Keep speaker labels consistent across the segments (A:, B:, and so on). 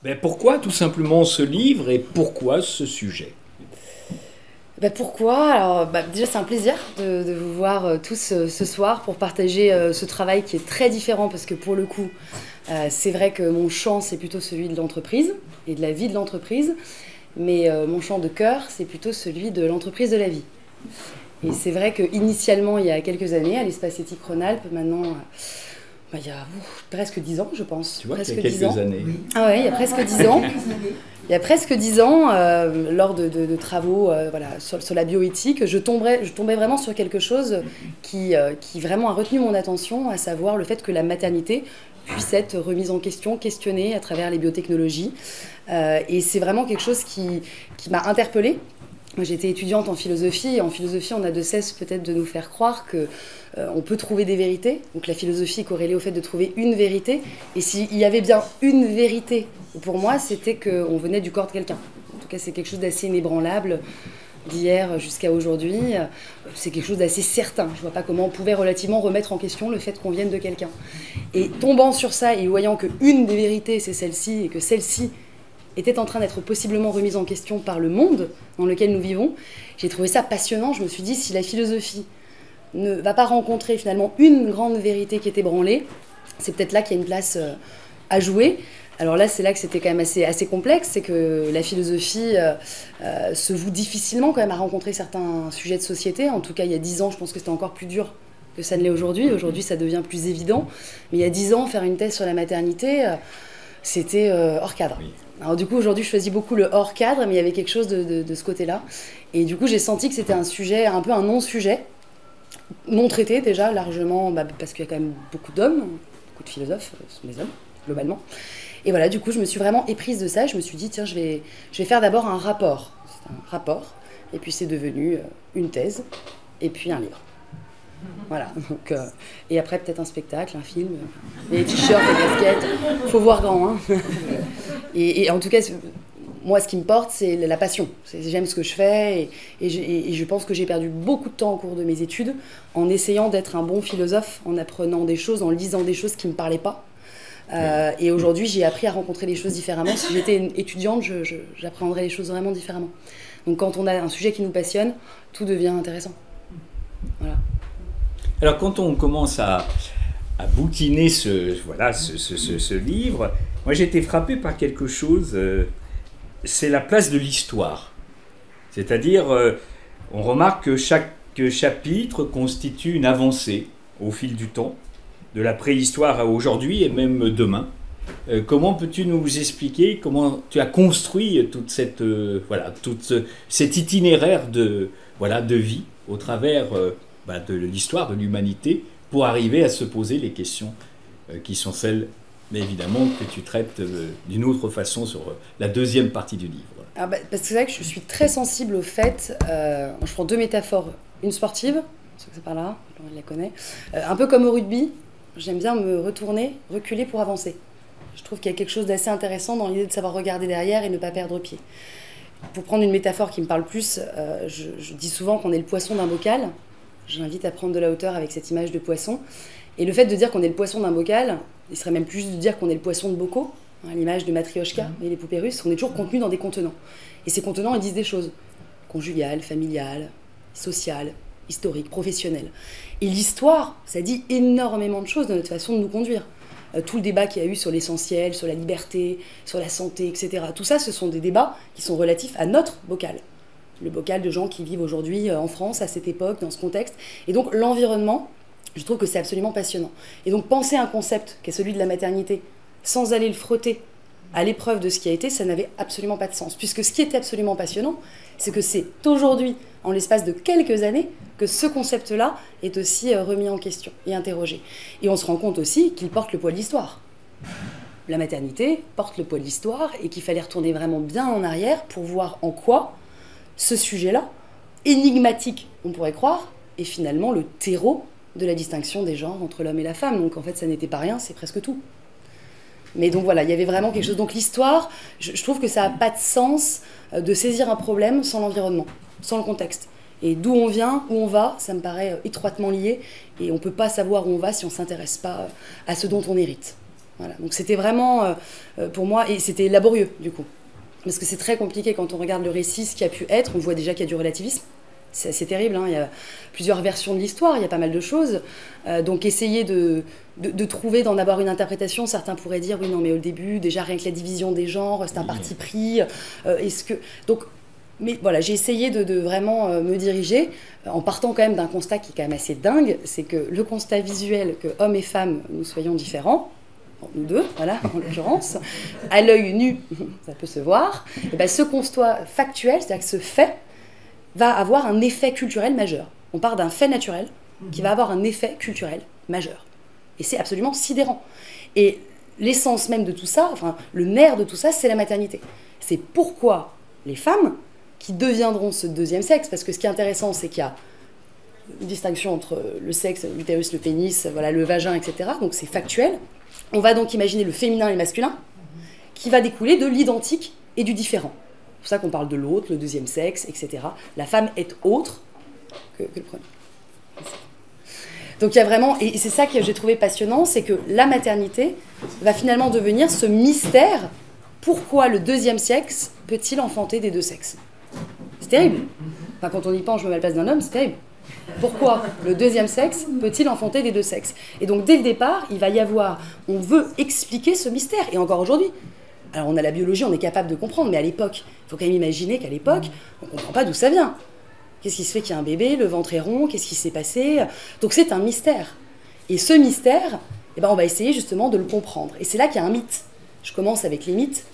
A: Ben pourquoi tout simplement ce livre et pourquoi ce sujet?
B: Pourquoi? Alors, déjà, c'est un plaisir de vous voir tous ce soir pour partager ce travail qui est très différent parce que pour le coup, c'est vrai que mon champ, c'est plutôt celui de l'entreprise et de la vie de l'entreprise, mais mon champ de cœur, c'est plutôt celui de l'entreprise de la vie. Et c'est vrai qu'initialement, il y a quelques années, à l'Espace Éthique Rhône-Alpes, maintenant, il y a presque 10 ans, je pense.
A: Tu vois,
B: presque
A: il y a quelques années.
B: Oui. Ah ouais, il y a presque 10 ans. Il y a presque 10 ans, lors de travaux voilà, sur la bioéthique, je tombais vraiment sur quelque chose qui vraiment a retenu mon attention, à savoir le fait que la maternité puisse être remise en question, questionnée à travers les biotechnologies. Et c'est vraiment quelque chose qui m'a interpellée. Moi, j'étais étudiante en philosophie, et en philosophie, on a de cesse peut-être de nous faire croire que on peut trouver des vérités. Donc la philosophie est corrélée au fait de trouver une vérité. Et s'il y avait bien une vérité, pour moi, c'était qu'on venait du corps de quelqu'un. En tout cas, c'est quelque chose d'assez inébranlable, d'hier jusqu'à aujourd'hui. C'est quelque chose d'assez certain. Je ne vois pas comment on pouvait relativement remettre en question le fait qu'on vienne de quelqu'un. Et tombant sur ça et voyant qu'une des vérités, c'est celle-ci, et que celle-ci était en train d'être possiblement remise en question par le monde dans lequel nous vivons, j'ai trouvé ça passionnant. Je me suis dit, si la philosophie ne va pas rencontrer finalement une grande vérité qui est ébranlée, c'est peut-être là qu'il y a une place à jouer. Alors là, c'est là que c'était quand même assez complexe, c'est que la philosophie se voue difficilement quand même à rencontrer certains sujets de société. En tout cas, il y a 10 ans, je pense que c'était encore plus dur que ça ne l'est aujourd'hui. Aujourd'hui, ça devient plus évident. Mais il y a 10 ans, faire une thèse sur la maternité, c'était hors cadre. Oui. Alors du coup, aujourd'hui, je choisis beaucoup le hors cadre, mais il y avait quelque chose de ce côté-là. Et du coup, j'ai senti que c'était un sujet, un peu un non-sujet, non traité déjà, largement, parce qu'il y a quand même beaucoup d'hommes, beaucoup de philosophes, ce sont des hommes, globalement. Et voilà, du coup, je me suis vraiment éprise de ça. Je me suis dit, tiens, je vais faire d'abord un rapport. C'est un rapport, et puis c'est devenu une thèse, et puis un livre. Voilà, donc, et après peut-être un spectacle, un film, les t-shirts, les casquettes, faut voir grand, hein. Et en tout cas, moi ce qui me porte, c'est la passion. J'aime ce que je fais et je pense que j'ai perdu beaucoup de temps au cours de mes études en essayant d'être un bon philosophe, en apprenant des choses, en lisant des choses qui ne me parlaient pas. Et aujourd'hui, j'ai appris à rencontrer les choses différemment. Si j'étais une étudiante, j'apprendrais les choses vraiment différemment. Donc quand on a un sujet qui nous passionne, tout devient intéressant. Voilà.
A: Alors quand on commence à bouquiner ce livre, moi j'ai été frappé par quelque chose, c'est la place de l'histoire. C'est-à-dire, on remarque que chaque chapitre constitue une avancée au fil du temps, de la préhistoire à aujourd'hui et même demain. Comment peux-tu nous expliquer comment tu as construit tout cet itinéraire de vie au travers de l'histoire de l'humanité pour arriver à se poser les questions qui sont celles, mais évidemment, que tu traites d'une autre façon sur la deuxième partie du livre.
B: Parce que c'est vrai que je suis très sensible au fait, je prends deux métaphores, une sportive, c'est par là, on la connaît, un peu comme au rugby, j'aime bien me retourner, reculer pour avancer. Je trouve qu'il y a quelque chose d'assez intéressant dans l'idée de savoir regarder derrière et ne pas perdre pied. Pour prendre une métaphore qui me parle plus, je dis souvent qu'on est le poisson d'un bocal. J'invite à prendre de la hauteur avec cette image de poisson. Et le fait de dire qu'on est le poisson d'un bocal, il serait même plus juste de dire qu'on est le poisson de bocaux, hein, l'image de Matryoshka et les poupées russes, on est toujours contenu dans des contenants. Et ces contenants, ils disent des choses conjugales, familiales, sociales, historiques, professionnelles. Et l'histoire, ça dit énormément de choses de notre façon de nous conduire. Tout le débat qu'il y a eu sur l'essentiel, sur la liberté, sur la santé, etc. Tout ça, ce sont des débats qui sont relatifs à notre bocal. Le bocal de gens qui vivent aujourd'hui en France, à cette époque, dans ce contexte. Et donc l'environnement, je trouve que c'est absolument passionnant. Et donc penser un concept qui est celui de la maternité, sans aller le frotter à l'épreuve de ce qui a été, ça n'avait absolument pas de sens. Puisque ce qui était absolument passionnant, c'est que c'est aujourd'hui, en l'espace de quelques années, que ce concept-là est aussi remis en question et interrogé. Et on se rend compte aussi qu'il porte le poids de l'histoire. La maternité porte le poids de l'histoire et qu'il fallait retourner vraiment bien en arrière pour voir en quoi ce sujet-là, énigmatique, on pourrait croire, est finalement le terreau de la distinction des genres entre l'homme et la femme. Donc en fait, ça n'était pas rien, c'est presque tout. Mais donc voilà, il y avait vraiment quelque chose. Donc l'histoire, je trouve que ça n'a pas de sens de saisir un problème sans l'environnement, sans le contexte. Et d'où on vient, où on va, ça me paraît étroitement lié. Et on ne peut pas savoir où on va si on ne s'intéresse pas à ce dont on hérite. Voilà. Donc c'était vraiment, pour moi, et c'était laborieux du coup. Parce que c'est très compliqué quand on regarde le récit, ce qui a pu être, on voit déjà qu'il y a du relativisme. C'est assez terrible, hein. Il y a plusieurs versions de l'histoire, il y a pas mal de choses. Donc essayer de trouver, d'en avoir une interprétation, certains pourraient dire, oui non mais au début, déjà rien que la division des genres, c'est un parti pris. Donc, mais voilà, j'ai essayé de vraiment me diriger, en partant quand même d'un constat qui est quand même assez dingue, c'est que le constat visuel que hommes et femmes, nous soyons différents, nous deux, voilà, en l'occurrence, à l'œil nu, ça peut se voir, et ben ce constat factuel, c'est-à-dire que ce fait, va avoir un effet culturel majeur. On part d'un fait naturel qui va avoir un effet culturel majeur. Et c'est absolument sidérant. Et l'essence même de tout ça, enfin, le nerf de tout ça, c'est la maternité. C'est pourquoi les femmes qui deviendront ce deuxième sexe, parce que ce qui est intéressant, c'est qu'il y a une distinction entre le sexe, l'utérus, le pénis, voilà, le vagin, etc. Donc c'est factuel. On va donc imaginer le féminin et le masculin, qui va découler de l'identique et du différent. C'est pour ça qu'on parle de l'autre, le deuxième sexe, etc. La femme est autre que le premier. Donc il y a vraiment, et c'est ça que j'ai trouvé passionnant, c'est que la maternité va finalement devenir ce mystère. Pourquoi le deuxième sexe peut-il enfanter des deux sexes? C'est terrible. Enfin, quand on y pense, je me mets à la place d'un homme, c'est terrible. Pourquoi le deuxième sexe peut-il enfanter des deux sexes? Et donc dès le départ, il va y avoir, on veut expliquer ce mystère, et encore aujourd'hui. Alors on a la biologie, on est capable de comprendre, mais à l'époque, il faut quand même imaginer qu'à l'époque, on ne comprend pas d'où ça vient. Qu'est-ce qui se fait qu'il y a un bébé, le ventre est rond, qu'est-ce qui s'est passé? Donc c'est un mystère. Et ce mystère, eh ben, on va essayer justement de le comprendre. Et c'est là qu'il y a un mythe. Je commence avec les mythes.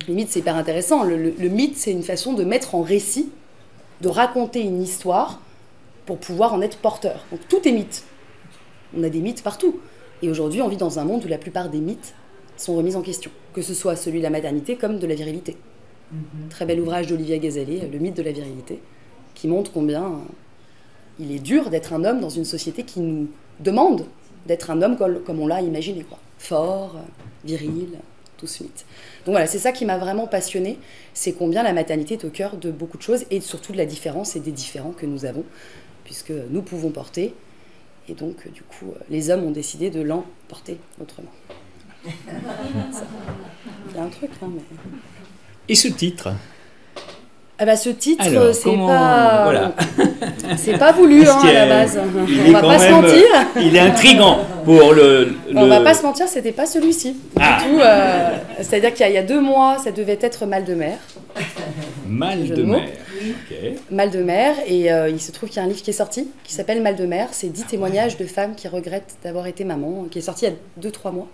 B: Les mythes, c'est hyper intéressant. Le mythe, c'est une façon de mettre en récit, de raconter une histoire pour pouvoir en être porteur. Donc tout est mythe. On a des mythes partout. Et aujourd'hui, on vit dans un monde où la plupart des mythes sont remis en question, que ce soit celui de la maternité comme de la virilité. Très bel ouvrage d'Olivia Gazalet, Le mythe de la virilité, qui montre combien il est dur d'être un homme dans une société qui nous demande d'être un homme comme on l'a imaginé, quoi. Fort, viril, tout ce mythe. Donc voilà, c'est ça qui m'a vraiment passionnée, c'est combien la maternité est au cœur de beaucoup de choses, et surtout de la différence et des différends que nous avons, puisque nous pouvons porter, et donc du coup, les hommes ont décidé de l'emporter autrement. Il y a un truc, hein, mais...
A: Et ce titre?
B: Ah bah, ce titre,
A: alors,
B: c'est pas...
A: Voilà.
B: C'est pas voulu, hein, à la base. On va pas se mentir.
A: Il est intriguant pour le...
B: On va pas se mentir, c'était pas celui-ci.
A: Ah.
B: Du tout. C'est-à-dire qu'il y a 2 mois, ça devait être Mal de mer.
A: Mal de mer. Okay.
B: Mal de mer, et il se trouve qu'il y a un livre qui est sorti, qui s'appelle Mal de mer. C'est 10 témoignages de femmes qui regrettent d'avoir été maman, qui est sorti il y a 2-3 mois.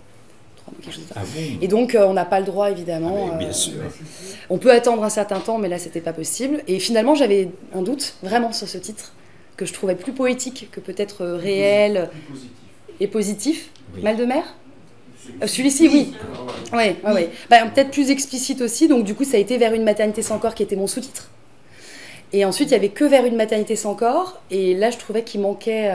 B: Quelque chose de ça. Ah bon. Et donc on n'a pas le droit évidemment.
A: Bien sûr.
B: On peut attendre un certain temps, mais là c'était pas possible. Et finalement j'avais un doute vraiment sur ce titre que je trouvais plus poétique que peut-être réel et positif. Oui. Mal de mer. Celui-ci, oui. Ouais. Bah, peut-être plus explicite aussi. Donc du coup ça a été Vers une maternité sans corps qui était mon sous-titre. Et ensuite il y avait que Vers une maternité sans corps. Et là je trouvais qu'il manquait.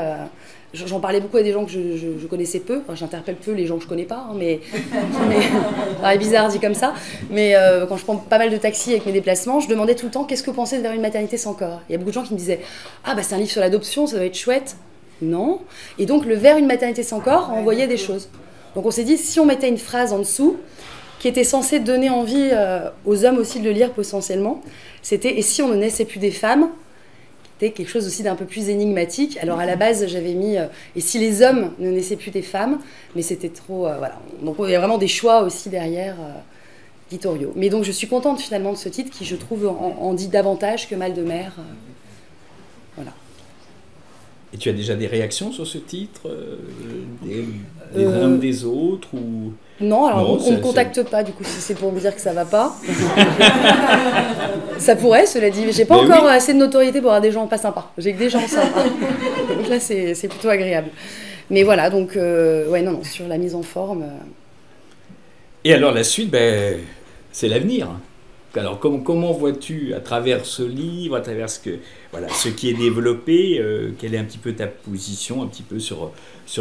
B: J'en parlais beaucoup à des gens que je connaissais peu. Enfin, j'interpelle peu les gens que je connais pas, hein, mais c'est bizarre dit comme ça. Mais quand je prends pas mal de taxis avec mes déplacements, je demandais tout le temps qu'est-ce que vous pensez de Vers une maternité sans corps. Il y a beaucoup de gens qui me disaient ah bah c'est un livre sur l'adoption, ça doit être chouette. Non. Et donc le Vers une maternité sans corps envoyait des choses. Donc on s'est dit si on mettait une phrase en dessous qui était censée donner envie aux hommes aussi de le lire potentiellement, c'était et si on ne naissait plus des femmes. Quelque chose aussi d'un peu plus énigmatique. Alors à la base j'avais mis et si les hommes ne naissaient plus des femmes, mais c'était trop voilà. Donc il y a vraiment des choix aussi derrière éditoriaux. Mais donc je suis contente finalement de ce titre qui je trouve en dit davantage que Mal de mer. Voilà.
A: Et tu as déjà des réactions sur ce titre des uns des autres ou...
B: Non, alors on ne me contacte pas, du coup, si c'est pour me dire que ça va pas. Ça pourrait, cela dit. Mais j'ai pas encore assez de notoriété pour avoir des gens pas sympas. J'ai que des gens sympas. Donc là, c'est plutôt agréable. Mais voilà, donc, non, sur la mise en forme.
A: Et alors, la suite, c'est l'avenir. Alors, comment vois-tu, à travers ce livre, à travers ce qui est développé, quelle est un petit peu ta position, un petit peu sur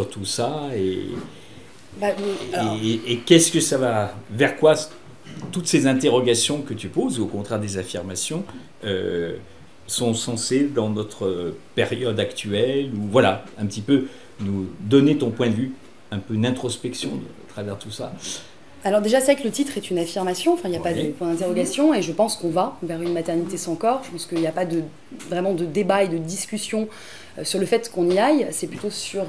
A: tout ça et qu'est-ce que ça va... Vers quoi toutes ces interrogations que tu poses, ou au contraire des affirmations, sont censées, dans notre période actuelle, ou voilà, un petit peu nous donner ton point de vue un peu une introspection à travers tout ça.
B: Alors déjà, c'est vrai que le titre est une affirmation, enfin il n'y a pas de point d'interrogation, et je pense qu'on va vers une maternité sans corps. Je pense qu'il n'y a pas vraiment de débat et de discussion sur le fait qu'on y aille. C'est plutôt sur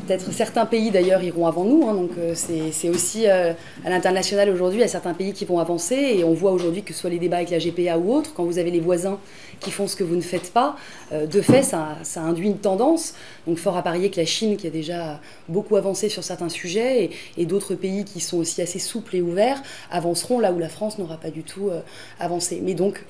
B: peut-être certains pays d'ailleurs iront avant nous, hein, donc c'est aussi à l'international aujourd'hui, il y a certains pays qui vont avancer, et on voit aujourd'hui que ce soit les débats avec la GPA ou autres, quand vous avez les voisins qui font ce que vous ne faites pas, de fait ça induit une tendance. Donc fort à parier que la Chine, qui a déjà beaucoup avancé sur certains sujets, et d'autres pays qui sont aussi assez souples et ouverts, avanceront là où la France n'aura pas du tout avancé. Mais donc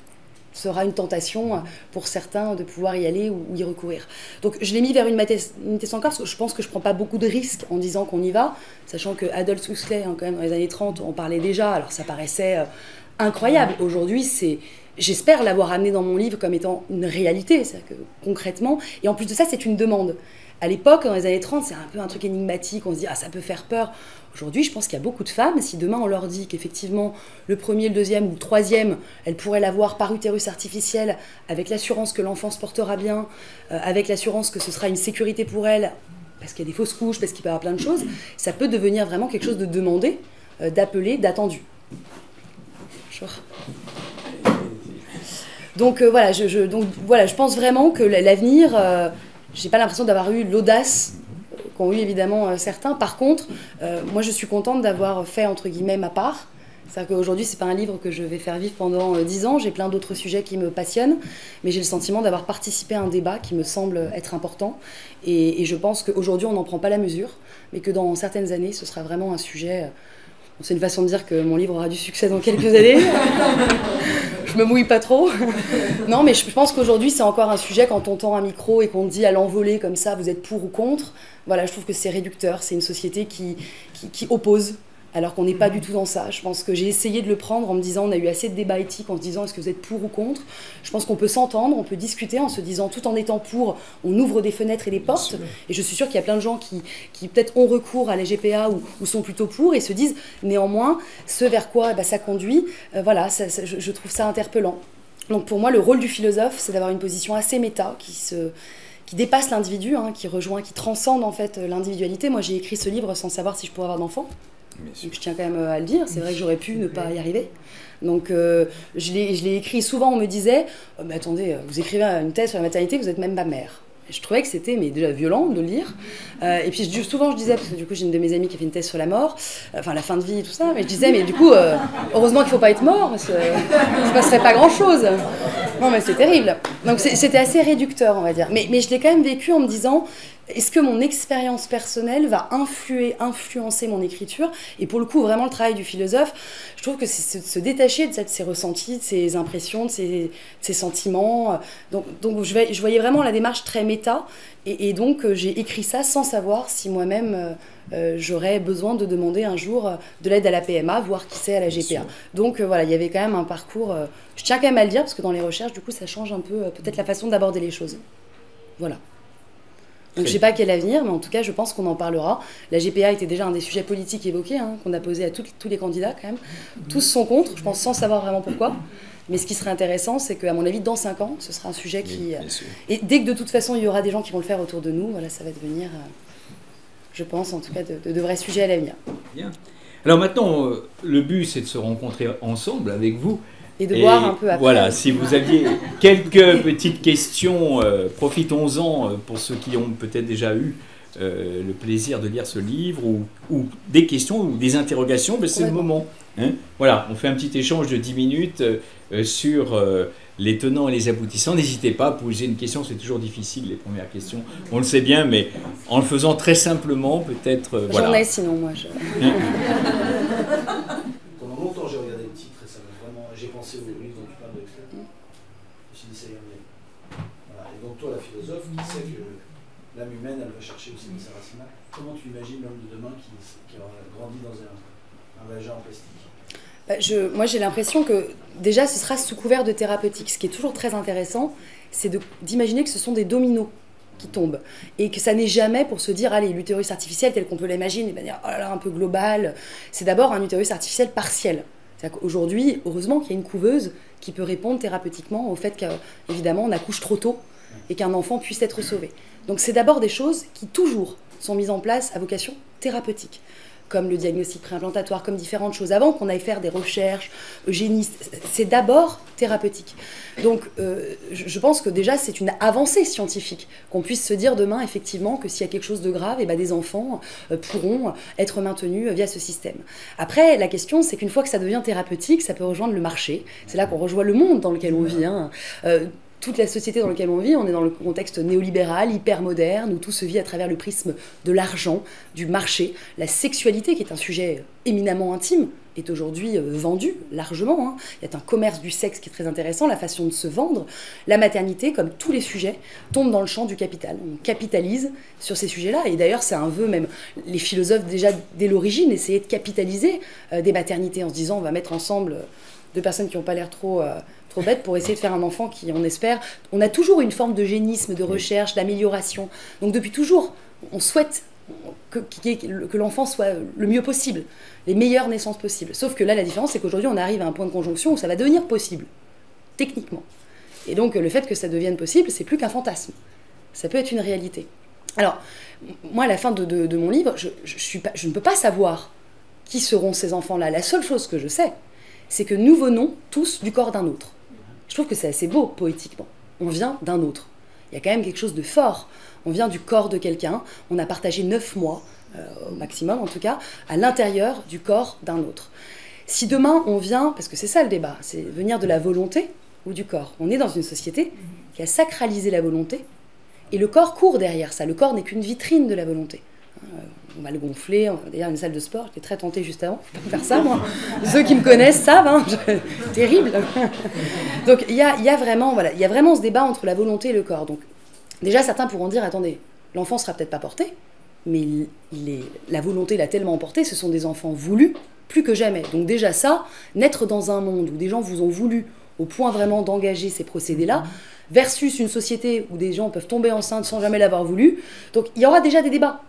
B: sera une tentation pour certains de pouvoir y aller ou y recourir. Donc je l'ai mis vers une maternité sans corps, parce que je pense que je ne prends pas beaucoup de risques en disant qu'on y va, sachant que Aldous Huxley, hein, quand même, dans les années 30, on parlait déjà, alors ça paraissait incroyable. Aujourd'hui, j'espère l'avoir amené dans mon livre comme étant une réalité, c'est-à-dire que concrètement, et en plus de ça, c'est une demande. À l'époque, dans les années 30, c'est un peu un truc énigmatique, on se dit « ah, ça peut faire peur ». Aujourd'hui, je pense qu'il y a beaucoup de femmes, si demain on leur dit qu'effectivement, le premier, le deuxième ou le troisième, elles pourraient l'avoir par utérus artificiel, avec l'assurance que l'enfant se portera bien, avec l'assurance que ce sera une sécurité pour elles, parce qu'il y a des fausses couches, parce qu'il peut y avoir plein de choses, ça peut devenir vraiment quelque chose de demandé, d'appelé, d'attendu. Donc voilà, je pense vraiment que l'avenir, j'ai pas l'impression d'avoir eu l'audace qu'ont eu évidemment certains. Par contre, moi je suis contente d'avoir fait entre guillemets ma part. C'est-à-dire qu'aujourd'hui, c'est pas un livre que je vais faire vivre pendant 10 ans, j'ai plein d'autres sujets qui me passionnent, mais j'ai le sentiment d'avoir participé à un débat qui me semble être important, et je pense qu'aujourd'hui on n'en prend pas la mesure, mais que dans certaines années, ce sera vraiment un sujet... C'est une façon de dire que mon livre aura du succès dans quelques années. Je me mouille pas trop. Non, mais je pense qu'aujourd'hui, c'est encore un sujet, quand on tend un micro et qu'on dit à l'envolée comme ça, vous êtes pour ou contre. Voilà, je trouve que c'est réducteur. C'est une société qui oppose, alors qu'on n'est pas du tout dans ça. Je pense que j'ai essayé de le prendre en me disant, on a eu assez de débats éthiques en se disant, est-ce que vous êtes pour ou contre? Je pense qu'on peut s'entendre, on peut discuter en se disant, tout en étant pour, on ouvre des fenêtres et des portes. Et je suis sûre qu'il y a plein de gens qui peut-être ont recours à la GPA ou sont plutôt pour, et se disent, néanmoins, ce vers quoi ça conduit, voilà, je trouve ça interpellant. Donc pour moi, le rôle du philosophe, c'est d'avoir une position assez méta, qui dépasse l'individu, hein, qui rejoint, qui transcende en fait l'individualité. Moi, j'ai écrit ce livre sans savoir si je pourrais avoir d'enfants. Donc, je tiens quand même à le dire, c'est vrai que j'aurais pu ne pas y arriver. Donc je l'ai écrit, souvent on me disait « mais attendez, vous écrivez une thèse sur la maternité, vous n'êtes même pas mère ». Je trouvais que c'était déjà violent de le lire. Et puis souvent je disais, parce que du coup j'ai une de mes amies qui a fait une thèse sur la mort, enfin la fin de vie et tout ça, mais je disais, mais du coup, heureusement qu'il ne faut pas être mort, parce que il ne se passerait pas grand-chose. Non mais c'est terrible. Donc c'était assez réducteur, on va dire. Mais je l'ai quand même vécu en me disant, est-ce que mon expérience personnelle va influencer mon écriture? Et pour le coup, vraiment le travail du philosophe, je trouve que c'est se détacher de ses ressentis, de ses impressions, de ses sentiments. Donc je voyais vraiment la démarche très méta, et donc j'ai écrit ça sans savoir si moi-même j'aurais besoin de demander un jour de l'aide à la PMA, voire qui sait à la GPA. Donc voilà, il y avait quand même un parcours, je tiens quand même à le dire, parce que dans les recherches, du coup, ça change un peu peut-être la façon d'aborder les choses. Voilà. Donc je ne sais pas quel avenir, mais en tout cas, je pense qu'on en parlera. La GPA était déjà un des sujets politiques évoqués, hein, qu'on a posé à tous les candidats quand même. Tous sont contre, je pense, sans savoir vraiment pourquoi. Mais ce qui serait intéressant, c'est qu'à mon avis, dans 5 ans, ce sera un sujet qui... et dès que de toute façon, il y aura des gens qui vont le faire autour de nous, voilà, ça va devenir, je pense, en tout cas, de vrais sujets à l'avenir.
A: Bien. Alors maintenant, le but, c'est de se rencontrer ensemble avec vous.
B: Et de boire un peu après.
A: Voilà, si vous aviez quelques petites questions, profitons-en pour ceux qui ont peut-être déjà eu le plaisir de lire ce livre, ou des questions ou des interrogations, ben c'est le moment. Hein, voilà, on fait un petit échange de 10 minutes sur les tenants et les aboutissants. N'hésitez pas à poser une question, c'est toujours difficile les premières questions, on le sait bien, mais en le faisant très simplement, peut-être...
B: J'en ai sinon, moi.
C: Pendant longtemps, j'ai regardé le titre et ça m'a vraiment... J'ai pensé au livre dont tu parles de Huxley. Je me suis dit, ça y est, on y est. Voilà. Et donc toi, la philosophe, qui sait que l'âme humaine, elle va chercher aussi dans sa racine. Comment tu imagines l'homme de demain qui aura grandi dans un vagin en plastique?
B: Moi, j'ai l'impression que déjà, ce sera sous couvert de thérapeutique. Ce qui est toujours très intéressant, c'est d'imaginer que ce sont des dominos qui tombent. Et que ça n'est jamais pour se dire, allez, l'utérus artificiel tel qu'on peut l'imaginer, de manière oh là là, un peu globale. C'est d'abord un utérus artificiel partiel. C'est-à-dire qu'aujourd'hui, heureusement qu'il y a une couveuse qui peut répondre thérapeutiquement au fait qu'évidemment, on accouche trop tôt et qu'un enfant puisse être sauvé. Donc c'est d'abord des choses qui toujours sont mises en place à vocation thérapeutique, comme le diagnostic préimplantatoire, comme différentes choses. Avant qu'on aille faire des recherches eugénistes, c'est d'abord thérapeutique. Donc je pense que déjà c'est une avancée scientifique, qu'on puisse se dire demain effectivement que s'il y a quelque chose de grave, et ben, des enfants pourront être maintenus via ce système. Après, la question c'est qu'une fois que ça devient thérapeutique, ça peut rejoindre le marché. C'est là qu'on rejoint le monde dans lequel on vit. Toute la société dans laquelle on vit, on est dans le contexte néolibéral, hyper moderne, où tout se vit à travers le prisme de l'argent, du marché. La sexualité, qui est un sujet éminemment intime, est aujourd'hui vendue largement. Il y a un commerce du sexe qui est très intéressant, la façon de se vendre. La maternité, comme tous les sujets, tombe dans le champ du capital. On capitalise sur ces sujets-là. Et d'ailleurs, c'est un vœu, même les philosophes, déjà dès l'origine, essayaient de capitaliser des maternités en se disant on va mettre ensemble deux personnes qui n'ont pas l'air trop bêtes pour essayer de faire un enfant qui, on espère... On a toujours une forme d'eugénisme, de recherche, d'amélioration. Donc depuis toujours, on souhaite que l'enfant soit le mieux possible, les meilleures naissances possibles. Sauf que là, la différence, c'est qu'aujourd'hui, on arrive à un point de conjonction où ça va devenir possible, techniquement. Et donc, le fait que ça devienne possible, c'est plus qu'un fantasme. Ça peut être une réalité. Alors, moi, à la fin de mon livre, je ne peux pas savoir qui seront ces enfants-là. La seule chose que je sais, c'est que nous venons tous du corps d'un autre. Je trouve que c'est assez beau, poétiquement. On vient d'un autre. Il y a quand même quelque chose de fort. On vient du corps de quelqu'un. On a partagé 9 mois, au maximum en tout cas, à l'intérieur du corps d'un autre. Si demain on vient, parce que c'est ça le débat, c'est venir de la volonté ou du corps. On est dans une société qui a sacralisé la volonté, et le corps court derrière ça. Le corps n'est qu'une vitrine de la volonté. On va le gonfler, d'ailleurs une salle de sport, j'étais très tentée juste avant, je peux pas faire ça moi. Ceux qui me connaissent savent, terrible. Donc il y a vraiment ce débat entre la volonté et le corps. Donc déjà certains pourront dire, attendez, l'enfant sera peut-être pas porté, mais la volonté l'a tellement emporté, ce sont des enfants voulus plus que jamais. Donc déjà ça, naître dans un monde où des gens vous ont voulu au point vraiment d'engager ces procédés-là, versus une société où des gens peuvent tomber enceintes sans jamais l'avoir voulu, donc il y aura déjà des débats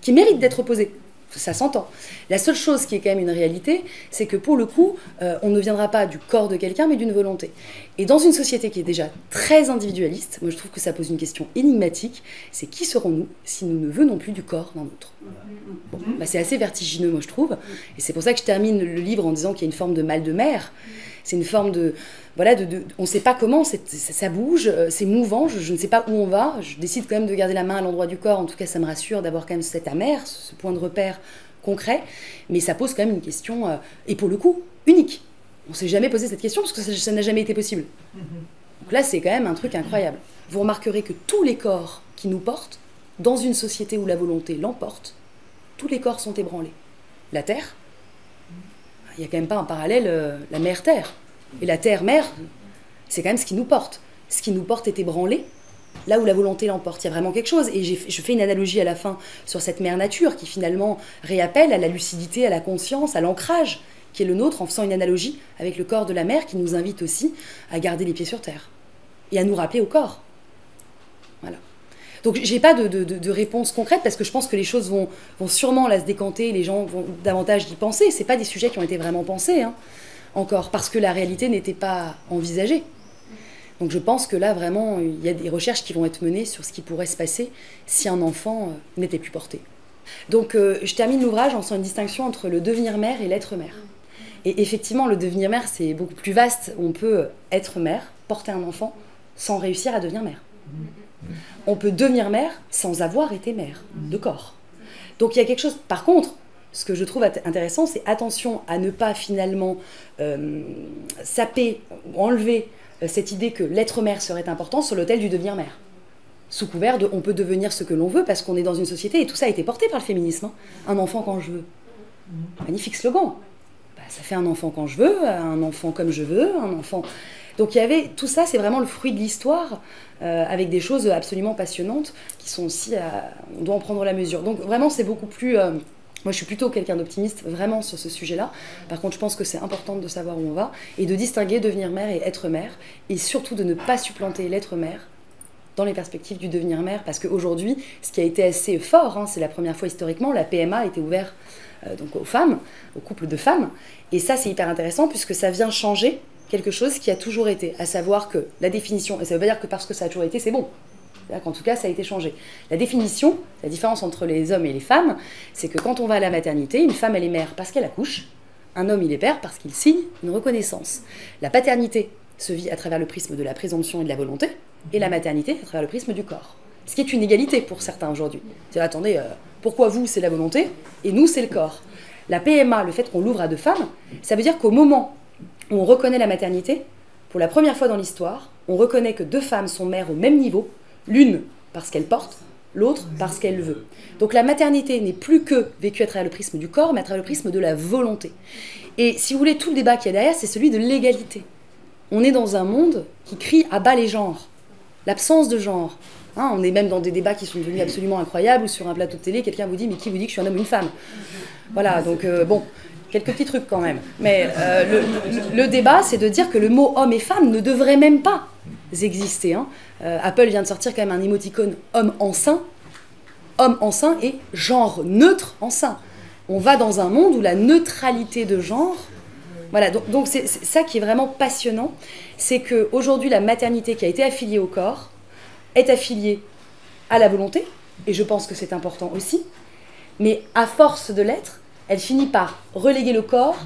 B: qui mérite d'être posé. Ça s'entend. La seule chose qui est quand même une réalité, c'est que pour le coup, on ne viendra pas du corps de quelqu'un, mais d'une volonté. Et dans une société qui est déjà très individualiste, moi je trouve que ça pose une question énigmatique, c'est qui serons-nous si nous ne venons plus du corps d'un autre ? Bon, c'est assez vertigineux, moi je trouve. Et c'est pour ça que je termine le livre en disant qu'il y a une forme de mal de mer. C'est une forme de... Voilà, on ne sait pas comment, ça bouge, c'est mouvant, je ne sais pas où on va. Je décide quand même de garder la main à l'endroit du corps. En tout cas, ça me rassure d'avoir quand même cet amer, ce point de repère concret. Mais ça pose quand même une question, et pour le coup, unique. On ne s'est jamais posé cette question parce que ça n'a jamais été possible. Donc là, c'est quand même un truc incroyable. Vous remarquerez que tous les corps qui nous portent, dans une société où la volonté l'emporte, tous les corps sont ébranlés. La Terre, il n'y a quand même pas un parallèle, la mère-terre. Et la terre-mère, c'est quand même ce qui nous porte. Ce qui nous porte est ébranlé, là où la volonté l'emporte. Il y a vraiment quelque chose. Et je fais une analogie à la fin sur cette mère nature qui finalement réappelle à la lucidité, à la conscience, à l'ancrage qui est le nôtre, en faisant une analogie avec le corps de la mère qui nous invite aussi à garder les pieds sur terre et à nous rappeler au corps. Voilà. Donc j'ai pas de réponse concrète parce que je pense que les choses vont sûrement là se décanter, les gens vont davantage y penser. C'est pas des sujets qui ont été vraiment pensés, encore, parce que la réalité n'était pas envisagée. Donc je pense que là, vraiment, il y a des recherches qui vont être menées sur ce qui pourrait se passer si un enfant n'était plus porté. Donc je termine l'ouvrage en faisant une distinction entre le devenir mère et l'être mère. Et effectivement, le devenir mère, c'est beaucoup plus vaste. On peut être mère, porter un enfant, sans réussir à devenir mère. On peut devenir mère sans avoir été mère, de corps. Donc il y a quelque chose... Par contre, ce que je trouve intéressant, c'est attention à ne pas finalement saper ou enlever cette idée que l'être mère serait important sur l'autel du devenir mère. Sous couvert de on peut devenir ce que l'on veut parce qu'on est dans une société, et tout ça a été porté par le féminisme. Un enfant quand je veux. Magnifique slogan. Ça fait un enfant quand je veux, un enfant comme je veux, un enfant... Donc il y avait tout ça, c'est vraiment le fruit de l'histoire, avec des choses absolument passionnantes qui sont aussi... on doit en prendre la mesure. Donc vraiment, c'est beaucoup plus... moi, je suis plutôt quelqu'un d'optimiste, vraiment, sur ce sujet-là. Par contre, je pense que c'est important de savoir où on va, et de distinguer devenir mère et être mère, et surtout de ne pas supplanter l'être mère dans les perspectives du devenir mère, parce qu'aujourd'hui, ce qui a été assez fort, c'est la première fois historiquement, la PMA a été ouverte donc aux femmes, aux couples de femmes, et ça, c'est hyper intéressant, puisque ça vient changer quelque chose qui a toujours été, à savoir que la définition, et ça ne veut pas dire que parce que ça a toujours été, c'est bon. C'est-à-dire qu'en tout cas, ça a été changé. La définition, la différence entre les hommes et les femmes, c'est que quand on va à la maternité, une femme, elle est mère parce qu'elle accouche, un homme, il est père parce qu'il signe une reconnaissance. La paternité se vit à travers le prisme de la présomption et de la volonté, et la maternité à travers le prisme du corps. Ce qui est une égalité pour certains aujourd'hui. C'est attendez, pourquoi vous, c'est la volonté, et nous, c'est le corps. La PMA, le fait qu'on l'ouvre à deux femmes, ça veut dire qu'au moment où on reconnaît la maternité, pour la première fois dans l'histoire, on reconnaît que deux femmes sont mères au même niveau, l'une parce qu'elle porte, l'autre parce qu'elle veut. Donc la maternité n'est plus que vécue à travers le prisme du corps, mais à travers le prisme de la volonté. Et si vous voulez, tout le débat qu'il y a derrière, c'est celui de l'égalité. On est dans un monde qui crie à bas les genres, l'absence de genre. Hein, on est même dans des débats qui sont devenus absolument incroyables, où sur un plateau de télé, quelqu'un vous dit « mais qui vous dit que je suis un homme ou une femme ?» Voilà, donc bon, quelques petits trucs quand même. Mais le débat, c'est de dire que le mot « homme » et « femme » ne devrait même pas exister. Hein. Apple vient de sortir quand même un émoticône « homme enceint » et « genre neutre enceint ». On va dans un monde où la neutralité de genre... Voilà, donc c'est ça qui est vraiment passionnant, c'est qu'aujourd'hui, la maternité qui a été affiliée au corps est affiliée à la volonté, et je pense que c'est important aussi, mais à force de l'être, elle finit par reléguer le corps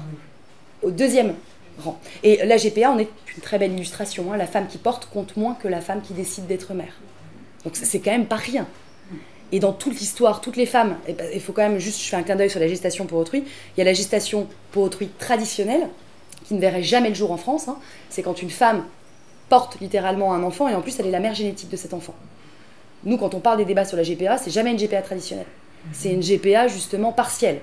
B: au deuxième rang. Et la GPA en est une très belle illustration, hein. La femme qui porte compte moins que la femme qui décide d'être mère. Donc c'est quand même pas rien. Et dans toute l'histoire, toutes les femmes, il faut quand même juste, je fais un clin d'œil sur la gestation pour autrui, il y a la gestation pour autrui traditionnelle, qui ne verrait jamais le jour en France, hein. C'est quand une femme porte littéralement un enfant et en plus elle est la mère génétique de cet enfant. Nous, quand on parle des débats sur la GPA, c'est jamais une GPA traditionnelle. C'est une GPA justement partielle,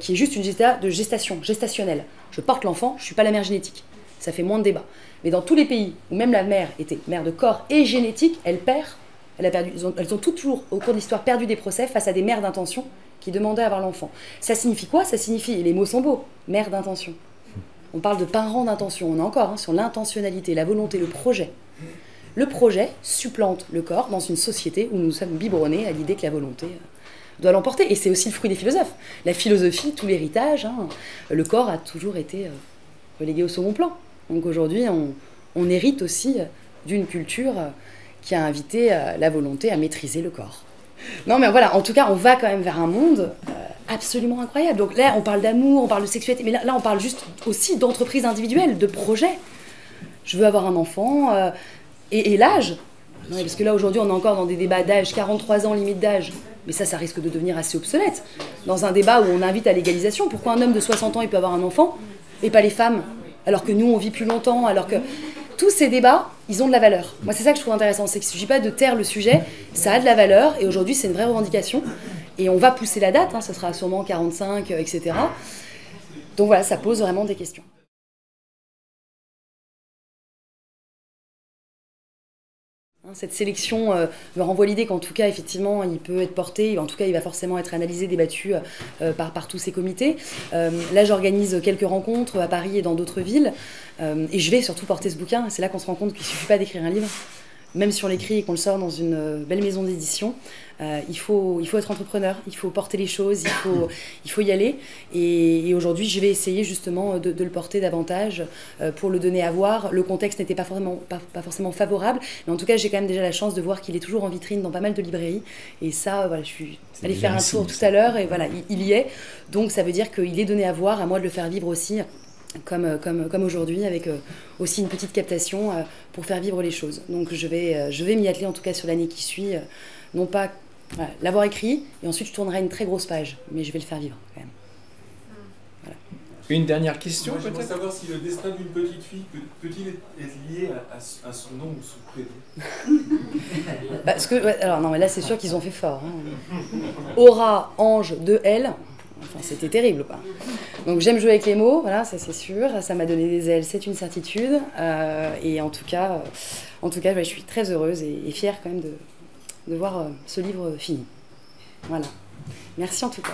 B: qui est juste une GPA de gestation, gestationnelle. Je porte l'enfant, je ne suis pas la mère génétique. Ça fait moins de débats. Mais dans tous les pays où même la mère était mère de corps et génétique, elle perd. Elles ont toujours, au cours de l'histoire, perdu des procès face à des mères d'intention qui demandaient à avoir l'enfant. Ça signifie quoi? Ça signifie, et les mots sont beaux, mère d'intention. On parle de parents d'intention, on est encore sur l'intentionnalité, la volonté, le projet. Le projet supplante le corps dans une société où nous sommes biberonnés à l'idée que la volonté doit l'emporter. Et c'est aussi le fruit des philosophes. La philosophie, tout l'héritage, hein, le corps a toujours été relégué au second plan. Donc aujourd'hui, on hérite aussi d'une culture qui a invité la volonté à maîtriser le corps. Non mais voilà, en tout cas, on va quand même vers un monde absolument incroyable. Donc là, on parle d'amour, on parle de sexualité, mais là on parle juste aussi d'entreprise individuelle, de projet. Je veux avoir un enfant, et l'âge. Parce que là, aujourd'hui, on est encore dans des débats d'âge, 43 ans, limite d'âge. Mais ça risque de devenir assez obsolète. Dans un débat où on invite à l'égalisation, pourquoi un homme de 60 ans, il peut avoir un enfant, et pas les femmes? Alors que nous, on vit plus longtemps, alors que... Tous ces débats, ils ont de la valeur. Moi, c'est ça que je trouve intéressant, c'est qu'il ne suffit pas de taire le sujet, ça a de la valeur, et aujourd'hui, c'est une vraie revendication. Et on va pousser la date, hein, ce sera sûrement 45, etc. Donc voilà, ça pose vraiment des questions. Cette sélection me renvoie l'idée qu'en tout cas, effectivement, il peut être porté, en tout cas, il va forcément être analysé, débattu par tous ces comités. Là, j'organise quelques rencontres à Paris et dans d'autres villes, et je vais surtout porter ce bouquin. C'est là qu'on se rend compte qu'il ne suffit pas d'écrire un livre. Même si on l'écrit et qu'on le sort dans une belle maison d'édition, il faut être entrepreneur, il faut porter les choses, il faut y aller. Et aujourd'hui, je vais essayer justement de le porter davantage pour le donner à voir. Le contexte n'était pas forcément favorable, mais en tout cas, j'ai quand même déjà la chance de voir qu'il est toujours en vitrine dans pas mal de librairies. Et ça, voilà, je suis allée faire un tour tout à l'heure et voilà, il y est. Donc ça veut dire qu'il est donné à voir, à moi de le faire vivre aussi. Comme aujourd'hui, avec aussi une petite captation pour faire vivre les choses. Donc je vais m'y atteler en tout cas sur l'année qui suit, non pas l'avoir écrit, et ensuite je tournerai une très grosse page, mais je vais le faire vivre quand même. Voilà.
A: Une dernière question peut-être?
D: J'aimerais savoir si le destin d'une petite fille peut-il être lié à son nom ou son prénom?
B: Parce que, alors non, mais là c'est sûr qu'ils ont fait fort. Hein. Aura, ange, 2 L. Enfin, c'était terrible, quoi. Donc j'aime jouer avec les mots, voilà, ça c'est sûr. Ça m'a donné des ailes, c'est une certitude. Et en tout cas, je suis très heureuse et fière quand même de voir ce livre fini. Voilà. Merci en tout cas.